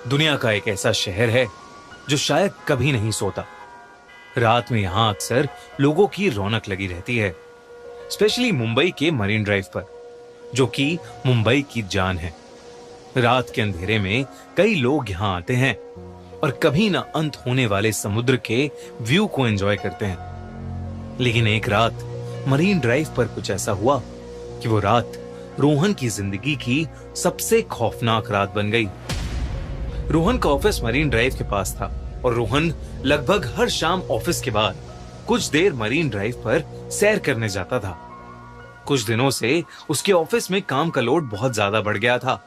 दुनिया का एक ऐसा शहर है जो शायद कभी नहीं सोता। रात में यहां अक्सर लोगों की रौनक लगी रहती है, स्पेशली मुंबई के मरीन ड्राइव पर, जो कि मुंबई की जान है। रात के अंधेरे में कई लोग यहां आते हैं और कभी ना अंत होने वाले समुद्र के व्यू को एंजॉय करते हैं। लेकिन एक रात मरीन ड्राइव पर कुछ ऐसा हुआ कि वो रात रोहन की जिंदगी की सबसे खौफनाक रात बन गई। रोहन का ऑफिस मरीन ड्राइव के पास था और रोहन लगभग हर शाम ऑफिस के बाद कुछ देर मरीन ड्राइव पर सैर करने जाता था। कुछ दिनों से उसके ऑफिस में काम का लोड बहुत ज्यादा बढ़ गया था,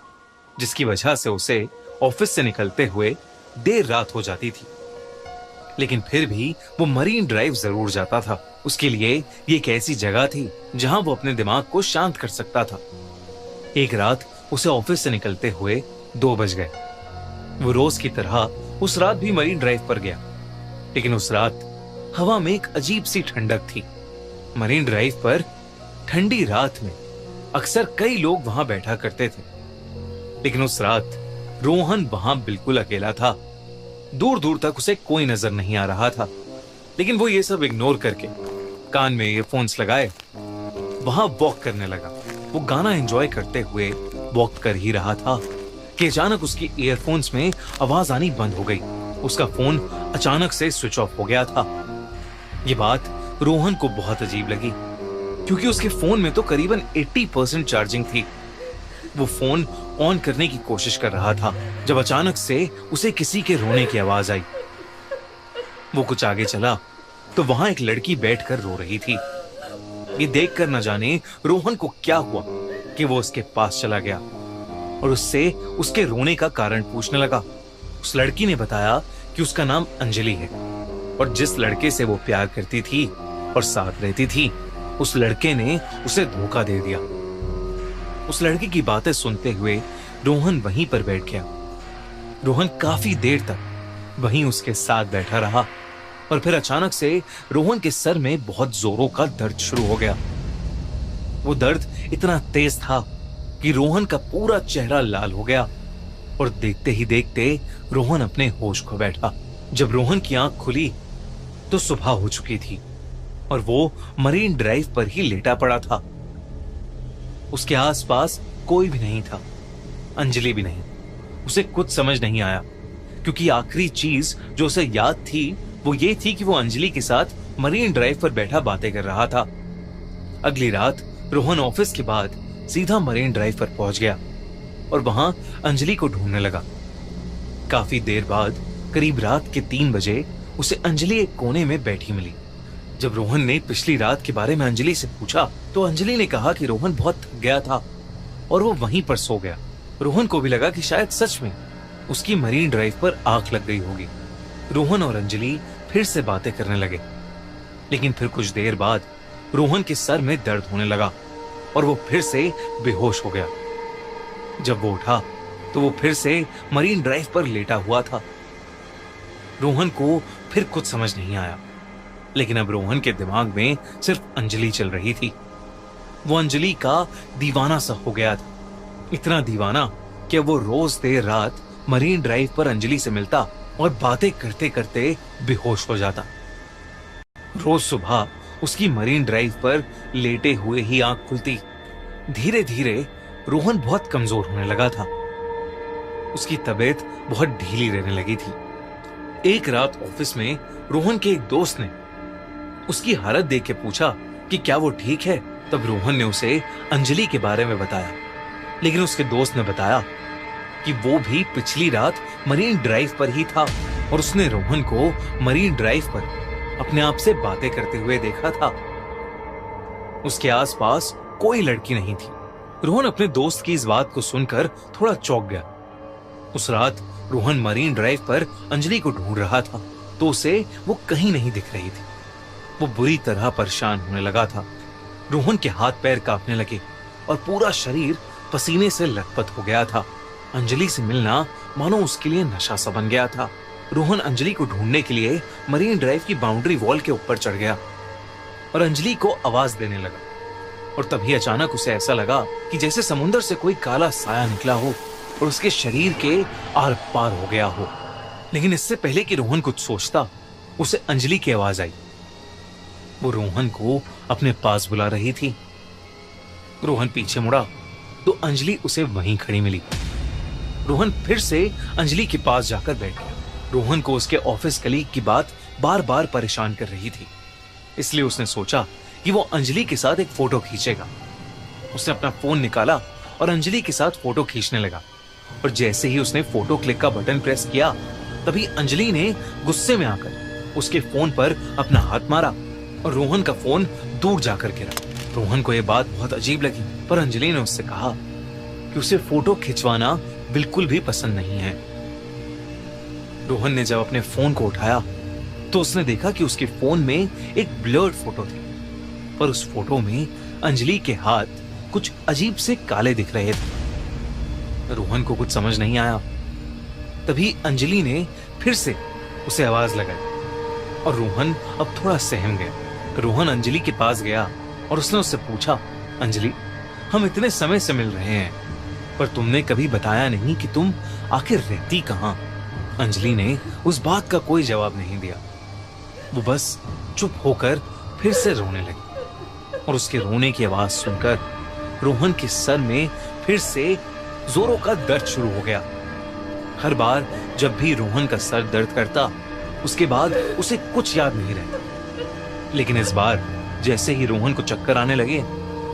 जिसकी वजह से उसे ऑफिस से निकलते हुए देर रात हो जाती थी। लेकिन फिर भी वो मरीन ड्राइव जरूर जाता था। उसके लिए ये एक ऐसी जगह थी जहां वो अपने दिमाग को शांत कर सकता था। एक रात उसे ऑफिस से निकलते हुए 2 बज गए। वो रोज की तरह उस रात भी मरीन ड्राइव पर गया, लेकिन उस रात हवा में एक अजीब सी ठंडक थी। मरीन ड्राइव पर ठंडी रात में अक्सर कई लोग वहां बैठा करते थे, लेकिन उस रात रोहन वहां बिल्कुल अकेला था। दूर दूर तक उसे कोई नजर नहीं आ रहा था, लेकिन वो ये सब इग्नोर करके कान में ईयरफोन्स लगाए वहां वॉक करने लगा। वो गाना एंजॉय करते हुए वॉक कर ही रहा था कि अचानक उसकी ईयरफोन्स में आवाज आनी बंद हो गई। उसका फोन अचानक से स्विच ऑफ हो गया था। ये बात रोहन को बहुत अजीब लगी, क्योंकि उसके फोन में तो करीबन 80% चार्जिंग थी। वो फोन ऑन करने की कोशिश कर रहा था जब अचानक से उसे किसी के रोने की आवाज आई। वो कुछ आगे चला तो वहां एक लड़की बैठकर रो रही थी। ये देखकर न जाने रोहन को क्या हुआ कि वो उसके पास चला गया और उससे उसके रोने का कारण पूछने लगा। उस लड़की ने बताया कि उसका नाम अंजलि है और जिस लड़के से वो प्यार करती थी और साथ रहती थी, उस लड़के ने उसे धोखा दे दिया। उस लड़की की बातें सुनते हुए रोहन वहीं पर बैठ गया। रोहन काफी देर तक वहीं उसके साथ बैठा रहा और फिर अचानक से रोहन के सर में बहुत जोरों का दर्द शुरू हो गया। वो दर्द इतना तेज था कि रोहन का पूरा चेहरा लाल हो गया और देखते ही देखते रोहन अपने होश खो बैठा। जब रोहन की आंख खुली तो सुबह हो चुकी थी और वो मरीन ड्राइव पर ही लेटा पड़ा था। उसके आसपास कोई भी नहीं था, अंजलि भी नहीं। उसे कुछ समझ नहीं आया, क्योंकि आखिरी चीज जो उसे याद थी वो ये थी कि वो अंजलि के साथ मरीन ड्राइव पर बैठा बातें कर रहा था। अगली रात रोहन ऑफिस के बाद सीधा मरीन ड्राइव पर पहुंच गया और वहां अंजलि को ढूंढने लगा। काफी देर बाद करीब रात के 3 बजे उसे अंजलि एक कोने में बैठी मिली। जब रोहन ने पिछली रात के बारे में अंजलि से पूछा तो अंजलि ने कहा कि रोहन बहुत थक गया था और वो वहीं पर सो गया। रोहन को भी लगा कि शायद सच में उसकी मरीन ड्राइव पर आग लग गई होगी। रोहन और अंजलि फिर से बातें करने लगे, लेकिन फिर कुछ देर बाद रोहन के सर में दर्द होने लगा और वो फिर से बेहोश हो गया। जब वो उठा तो वो फिर से मरीन ड्राइव पर लेटा हुआ था। रोहन को फिर कुछ समझ नहीं आया, लेकिन अब रोहन के दिमाग में सिर्फ अंजलि चल रही थी। वो अंजलि का दीवाना सा हो गया था, इतना दीवाना कि वो रोज देर रात मरीन ड्राइव पर अंजलि से मिलता और बातें करते करते बेहोश हो जाता। रोज सुबह उसकी मरीन ड्राइव पर लेटे हुए ही आंख खुलती। धीरे धीरे रोहन बहुत कमजोर होने लगा था। उसकी तबीयत बहुत ढीली रहने लगी थी। एक रात ऑफिस में रोहन के एक दोस्त ने उसकी हालत देख के पूछा कि क्या वो ठीक है। तब रोहन ने उसे अंजलि के बारे में बताया, लेकिन उसके दोस्त ने बताया कि वो भी पिछली रात मरीन ड्राइव पर ही था और उसने रोहन को मरीन ड्राइव पर अपने आप से बातें करते हुए देखा था। उसके आसपास कोई लड़की नहीं थी। रोहन अपने दोस्त की इस बात को सुनकर थोड़ा चौंक गया। उस रात रोहन मरीन ड्राइव पर अंजलि को ढूंढ रहा था तो उसे वो कहीं नहीं दिख रही थी। वो बुरी तरह परेशान होने लगा था। रोहन के हाथ पैर कांपने लगे और पूरा शरीर पसीने से लथपथ हो गया था। अंजलि से मिलना मानो उसके लिए नशा सा बन गया था। रोहन अंजलि को ढूंढने के लिए मरीन ड्राइव की बाउंड्री वॉल के ऊपर चढ़ गया और अंजलि को आवाज देने लगा। और तभी अचानक उसे ऐसा लगा कि जैसे समुद्र से कोई काला साया निकला हो और उसके शरीर के आर पार हो गया हो। लेकिन इससे पहले कि रोहन कुछ सोचता, उसे अंजलि की आवाज आई। वो रोहन को अपने पास बुला रही थी। रोहन पीछे मुड़ा तो अंजलि उसे वहीं खड़ी मिली। रोहन फिर से अंजलि के पास जाकर बैठ गया। रोहन को उसके ऑफिस कलीग की बात बार बार परेशान कर रही थी, इसलिए उसने सोचा कि वो अंजलि के साथ एक फोटो खींचेगा। उसने अपना फोन निकाला और अंजलि के साथ फोटो खींचने लगा। और जैसे ही उसने फोटो क्लिक का बटन प्रेस किया, तभी अंजलि ने गुस्से में आकर उसके फोन पर अपना हाथ मारा और रोहन का फोन दूर जाकर गिरा। रोहन को यह बात बहुत अजीब लगी, पर अंजलि ने उससे कहा कि उसे फोटो खिंचवाना बिल्कुल भी पसंद नहीं है। रोहन ने जब अपने फोन को उठाया तो उसने देखा कि उसके फोन में एक ब्लर्ड फोटो थी, पर उस फोटो में अंजलि के हाथ कुछ अजीब से काले दिख रहे थे। रोहन को कुछ समझ नहीं आया। तभी अंजलि ने फिर से उसे आवाज लगाई और रोहन अब थोड़ा सहम गया। रोहन अंजलि के पास गया और उसने उससे पूछा, अंजलि, हम इतने समय से मिल रहे हैं, पर तुमने कभी बताया नहीं कि तुम आखिर रहती कहां? अंजलि ने उस बात का कोई जवाब नहीं दिया। वो बस चुप होकर फिर से रोने लगी और उसके रोने की आवाज सुनकर रोहन के सर में फिर से जोरों का दर्द शुरू हो गया। हर बार जब भी रोहन का सर दर्द करता, उसके बाद उसे कुछ याद नहीं रहता। लेकिन इस बार जैसे ही रोहन को चक्कर आने लगे,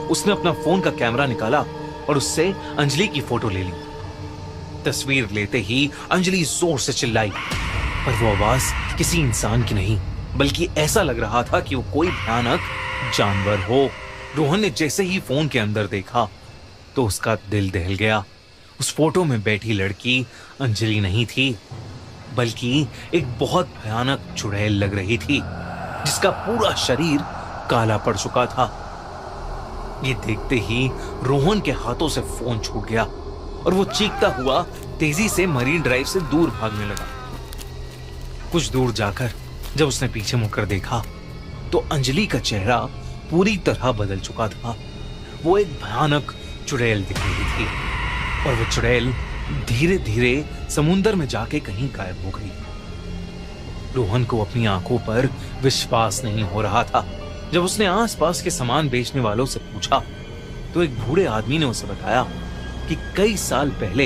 उसने अपना फोन का कैमरा निकाला और उससे अंजलि की फोटो ले ली। तस्वीर लेते ही अंजलि जोर से चिल्लाई, पर वो आवाज किसी इंसान की नहीं, बल्कि ऐसा लग रहा था कि वो कोई भयानक जानवर हो। रोहन ने जैसे ही फोन के अंदर देखा तो उसका दिल दहल गया। उस फोटो में बैठी लड़की अंजलि नहीं थी, बल्कि एक बहुत भयानक चुड़ैल लग रही थी, जिसका पूरा शरीर काला पड़ चुका था। ये देखते ही रोहन के हाथों से फोन छूट गया और वो चीखता हुआ तेजी से मरीन ड्राइव से दूर भागने लगा। कुछ दूर जाकर जब उसने पीछे मुड़कर देखा तो अंजलि का चेहरा पूरी तरह बदल चुका था। वो एक भयानक चुड़ैल दिख रही थी और वो चुड़ैल धीरे धीरे समुंदर में जाके कहीं गायब हो गई। रोहन को अपनी आंखों पर विश्वास नहीं हो रहा था। जब उसने आसपास के सामान बेचने वालों से पूछा तो एक बूढ़े आदमी ने उसे बताया कि कई साल पहले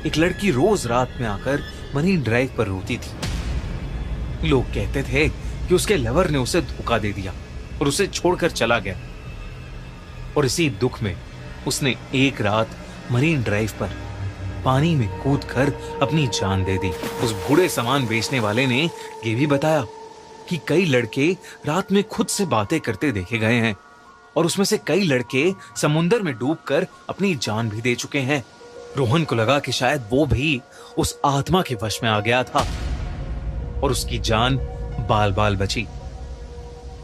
एक लड़की रोज रात में आकर मरीन ड्राइव पर रोती थी। लोग कहते थे कि उसके लवर ने उसे धोखा दे दिया और उसे छोड़कर चला गया, और इसी दुख में उसने एक रात मरीन ड्राइव पर पानी में कूदकर अपनी जान दे दी। उस बूढ़े सामान बेचने वाले ने यह भी बताया कि कई लड़के रात में खुद से बातें करते देखे गए हैं और उसमें से कई लड़के समुंदर में डूबकर अपनी जान भी दे चुके हैं। रोहन को लगा कि शायद वो भी उस आत्मा के वश में आ गया था और उसकी जान बाल बाल बची।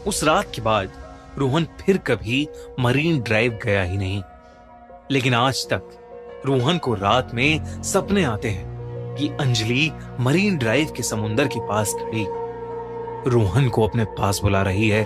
उस रात के बाद रोहन फिर कभी मरीन ड्राइव गया ही नहीं। लेकिन आज तक रोहन को रात में सपने आते हैं कि अंजलि मरीन ड्राइव के समुंदर के पास खड़ी रोहन को अपने पास बुला रही है